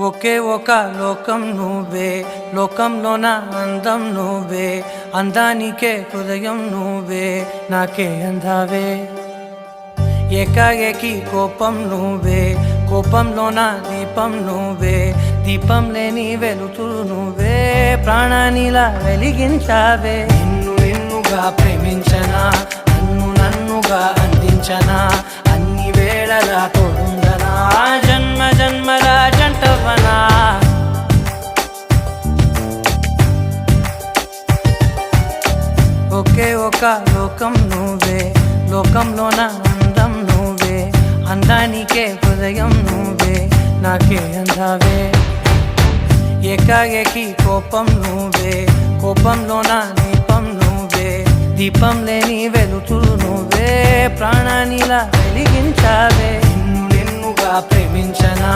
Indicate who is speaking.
Speaker 1: ఒకే ఒక లోకం నువ్వే, లోకంలోన అందం నువ్వే, అందానికే హృదయం నువ్వే, నాకే అందావే. ఏకాఏకి కోపం నువ్వే, కోపంలోన దీపం నువ్వే, దీపం లేని వెలుతురు నువ్వే, ప్రాణానిలా వెలిగించావే. నిన్నుగా ప్రేమించనా, నన్నుగా అందించనా, అన్ని వేళలా తోడుందనా, జన్మ జన్మల జంటవనా. ఒకే ఒక లోకం నువ్వే, లోకంలోన అందం నువ్వే, అందానికే హృదయం నువ్వే, నాకే అందావే. ఏకాఏకి కోపం నువ్వే, కోపంలోన దీపం నువ్వే, దీపం లేని వెలుతురు నువ్వే, ప్రాణానిలా వెలిగించావే. నిన్నుగా ప్రేమించనా,